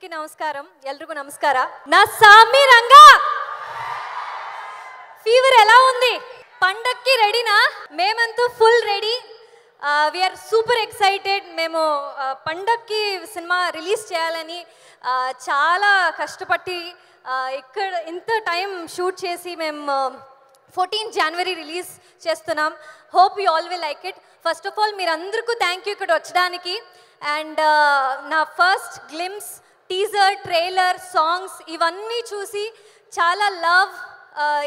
అందరికీ నమస్కారం ఎల్లరికూ నమస్కార నా సామి రంగా ఫీవర్ ఎలా ఉంది పండక్కి రెడీనా మేమంతా full ready we are super excited మేము పండక్కి సినిమా రిలీజ్ చేయాలని చాలా కష్టపడి ఇక్కడ ఇంత టైం షూట్ చేసి మేము 14 జనవరి రిలీజ్ చేస్తున్నాం hope you all will like it first of all మీరందరికీ థ్యాంక్ యూ ఇక్కడ వచ్చడానికి అండ్ నా first glimpse teaser trailer songs ఇవన్నీ చూసి చాలా లవ్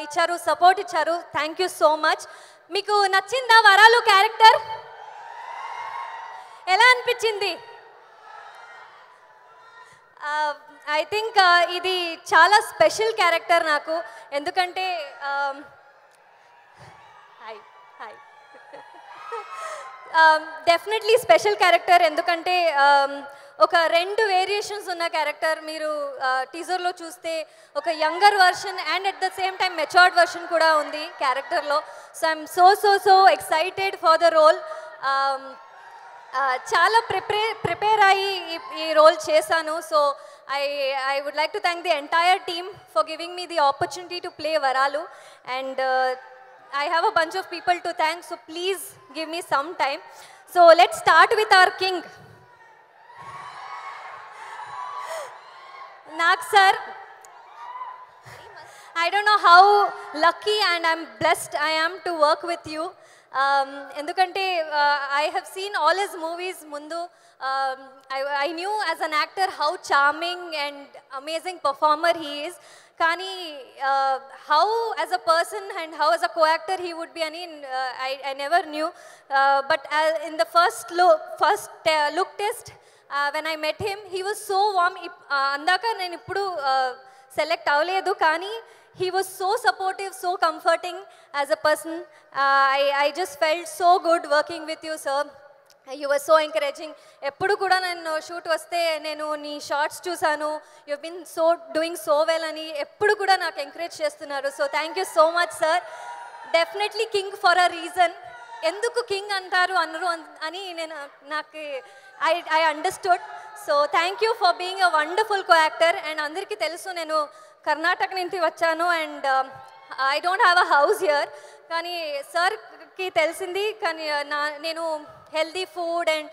ఇచ్చారు సపోర్ట్ ఇచ్చారు థ్యాంక్ యూ సో మచ్ మీకు నచ్చిందా వరాలు క్యారెక్టర్ ఎలా అనిపించింది ఐ థింక్ ఇది చాలా స్పెషల్ క్యారెక్టర్ నాకు ఎందుకంటే hi hi definitely special character ఎందుకంటే ఒక రెండు వేరియేషన్స్ ఉన్న క్యారెక్టర్ మీరు టీజర్లో చూస్తే ఒక younger version and at the same time matured version కూడా ఉంది క్యారెక్టర్లో so I'm so excited for the role చాలా ప్రిపేర్ అయ్యి ఈ రోల్ చేశాను so I would like to thank the entire team for giving me the opportunity to play Varalu and I have a bunch of people to thank so please give me some time so let's start with our king Nag sir I don't know how lucky and I'm blessed I am to work with you ఎందుకంటే I have seen all his movies mundu I knew as an actor how charming and amazing performer he is kani how as a person and how as a co-actor he would be I never knew but in the first look test when I met him he was so warm andaka nenu ippudu select avaledu kani he was so supportive so comforting as a person I just felt so good working with you sir you were so encouraging eppudu kuda nenu shoot vaste nenu nee shots chusanu you have been doing so well ani eppudu kuda naaku encourage chestunnaru so thank you so much sir definitely king for a reason enduku king antaru anru ani nenu naaku I understood so thank you for being a wonderful co-actor and andariki telusu nenu Karnataka nunchi vachanu and I don't have a house here kani sir ki telisindi kani nenu healthy food and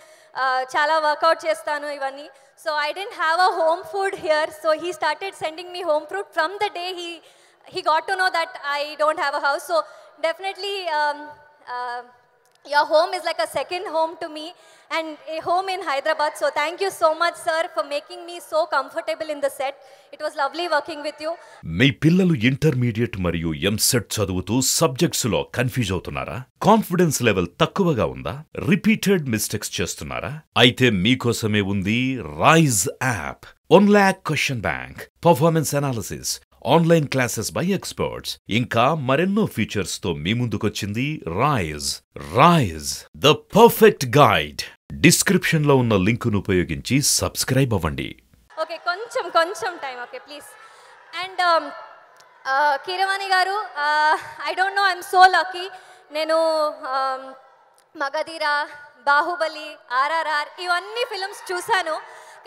chala workout chestanu ivanni so I didn't have a home food here so he started sending me home food from the day he got to know that I don't have a house so definitely your home is like a second home to me and a home in Hyderabad so thank you so much sir for making me so comfortable in the set it was lovely working with you మీ పిల్లలు intermediate మరియు ఎంసెట్ చదువుతూ subjects లో confuse అవుతున్నారా confidence level తక్కువగా ఉందా repeated mistakes చేస్తున్నారా అయితే మీకోసమే ఉంది Rise app 1 lakh question bank performance analysis online classes by experts ఇంకా మరెన్నో ఫీచర్స్ తో మీ ముందుకొచ్చింది Rise the perfect guide description లో ఉన్న లింకును ఉపయోగించి సబ్స్క్రైబ్ అవ్వండి ఓకే కొంచెం time okay please and Keeravani garu I don't know I'm so lucky నేను మగధీర బాహుబలి ఆర్ఆర్ఆర్ ఇవన్నీ ఫిల్మ్స్ చూశాను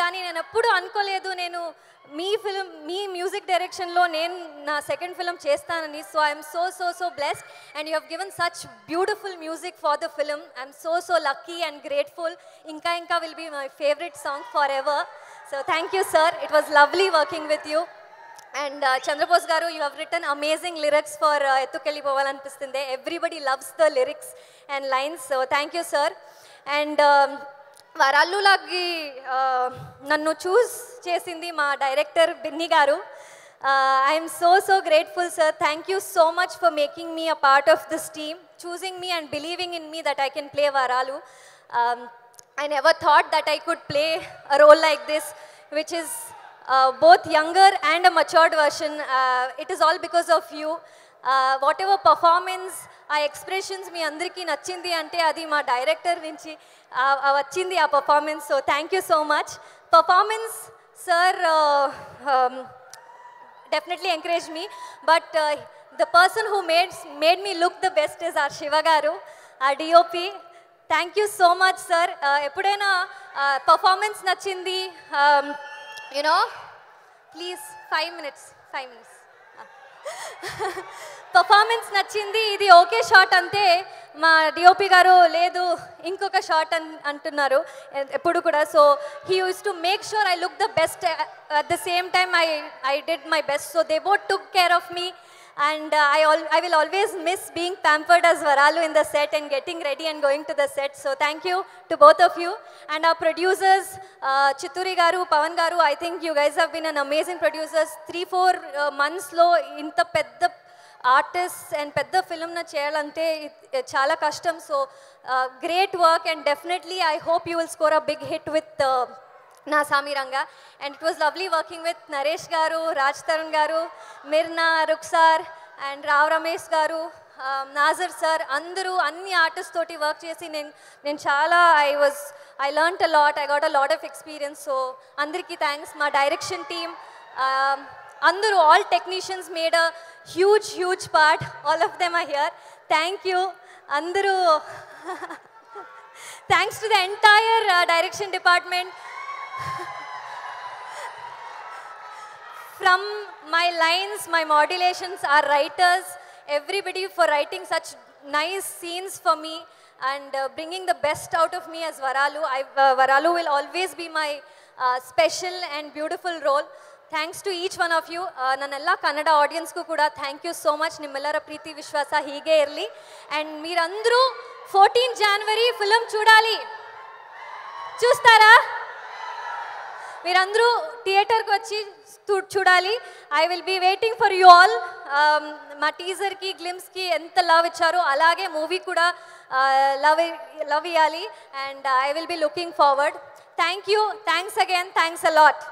కానీ నేను ఎప్పుడు అనుకోలేదు నేను మీ మ్యూజిక్ డైరెక్షన్లో నేను నా సెకండ్ ఫిల్మ్ చేస్తానని so I'm so blessed and you have given such beautiful music for the film I'm so lucky and grateful ఇంకా will be my favourite song forever so thank you sir it was lovely working with you and Chandrabose garu you have written amazing lyrics for ఎత్తుకెళ్ళిపోవాలనిపిస్తుంది everybody loves the lyrics and lines so thank you sir and వరాలులాగి నన్ను choose చేసింది మా director Binny గారు I'm so grateful sir thank you so much for making me a part of this team choosing me and believing in me that I can play వరాలు I never thought that I could play a role like this which is both younger and a matured version it is all because of you whatever performance expressions మీ అందరికీ నచ్చింది అంటే అది మా director నుంచి వచ్చింది ఆ performance so thank you so much performance sir definitely encouraged me but the person who made me look the best is our Shiva garu our DOP thank you so much sir ఎప్పుడైనా performance నచ్చింది you know, please 5 minutes. Performance నచ్చింది, ఇది okay shot అంతే. మా DOP గారు లేదు ఇంకొక shot అంటున్నారు ఎప్పుడు కూడా. So he use to make sure I look the best, at the same time I did my best. So they both took care of me. And I will always miss being pampered as Varalu in the set and getting ready and going to the set. So thank you to both of you. And our producers, Chitturi Garu, Pavan Garu, I think you guys have been an amazing producers. 3-4 months lo inta pedda artists and pedda film na cheyalante chala kashtam. So great work, and definitely I hope you will score a big hit with Na Samiranga. And it was lovely working with Naresh Garu, Raj Tarun Garu, Mirna, Ruksar, and Rao Ramesh Garu, Nazar sir, Andaru, Anni artists toti work chesi nen chala I learnt a lot, I got a lot of experience. So andariki thanks. Ma direction team, Andaru, all technicians made a huge part. All of them are here. Thank you Andaru. Thanks to the entire direction department. From my lines, my modulations, our writers, everybody for writing such nice scenes for me and bringing the best out of me as Varalu. Varalu will always be my special and beautiful role. Thanks to each one of you. Nannella Kannada audience ku kuda thank you so much. Nimmellara Preeti Vishwasa hige irli. And meerandru 14 January film chudali. Chustara? మీరందరూ థియేటర్కి వచ్చి చూడాలి. I will be waiting for you all. మా టీజర్కి గ్లిమ్స్కి ఎంత love ఇచ్చారో అలాగే movie కూడా లవ్ ఇవ్వాలి. And I will be looking forward. Thank you, thanks again, thanks a lot.